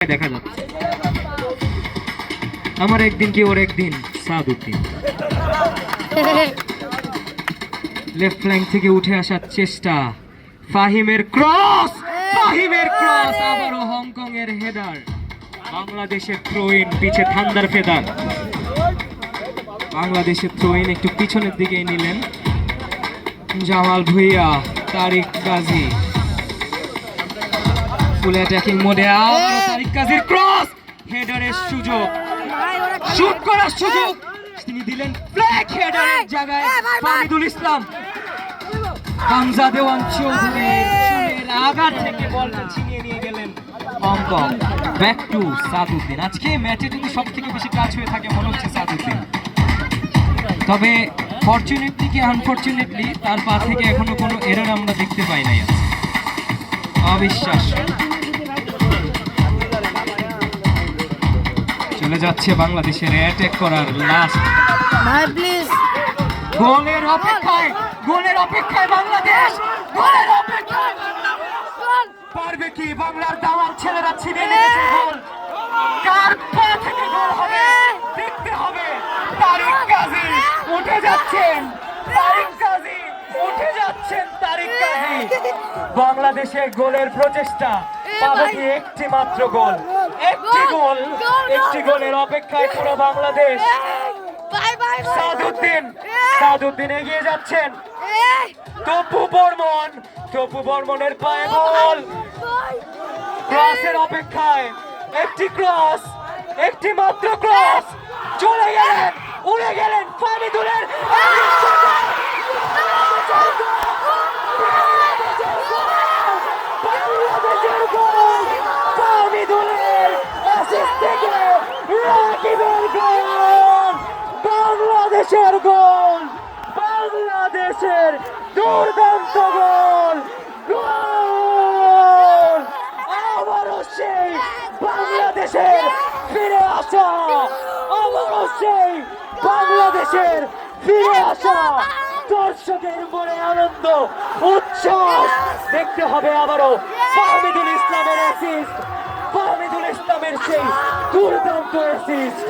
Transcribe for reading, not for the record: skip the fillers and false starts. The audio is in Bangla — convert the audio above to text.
দেখা যাচ্ছে আমার একদিন কি ওর একদিন সাদউদ্দিন লেফট ফ্ল্যাঙ্ক থেকে উঠে আসার চেষ্টা ফাহিমের ক্রস আবারও হংকং এর হেডার বাংলাদেশের থ্রোইন পিছে থান্ডার ফেদার বাংলাদেশের থ্রোইন একটু পিছনের দিকে নিলেন জামাল ভুইয়া তারিক কাজী ফুল অ্যাটাকিং মোডে আবারও তারিক কাজীর ক্রস হেডারের সুযোগ শুট করার সুযোগ তিনি দিলেন ফ্ল্যাগ হেডারের জায়গায় ফাহিদুল ইসলাম হামজা দেওয়ান চৌধুরী চুলের আঘাত থেকে বলটা ছিনিয়ে নিয়ে গেলেন হংকং ব্যাক টু সাদউদ্দিন আজকে ম্যাচে যদি সবথেকে বেশি কাজ হয়ে থাকে মনে হচ্ছে সাদউদ্দিন তবে ফরচুনেটলি কি আনফরচুনেটলি তার পা থেকে এখনো কোনো এরর আমরা দেখতে পাই নাই অবিশ্বাস্য চলে যাচ্ছে বাংলাদেশের অ্যাটাক করার লাস্ট গোলের অপেক্ষায় বাংলাদেশ পারবে কি বাংলার দামাল ছেলেরা ছিনিয়ে নিয়েছে গোল কার পা থেকে গোল হবে দেখতে হবে তারিক কাজী উঠে যাচ্ছেন বাংলাদেশের গোলের প্রচেষ্টা পাবে কি একটি মাত্র গোল একটি গোলের অপেক্ষায় পুরো বাংলাদেশ সাদউদ্দিন এগিয়ে যাচ্ছেন তপু বর্মনের পায়ে বল ক্রসের অপেক্ষায় একটি মাত্র ক্রস চলে গেলেন উড়ে গেলেন ফাহিদুলের বাংলাদেশের দুর্দান্ত গোল আবারও সেই বাংলাদেশের ফিরে আসা দর্শকের মনে আনন্দ উচ্ছ্বাস দেখতে হবে আবারও ফাহিদুল ইসলামের সেই দুর্দান্ত অ্যাসিস্ট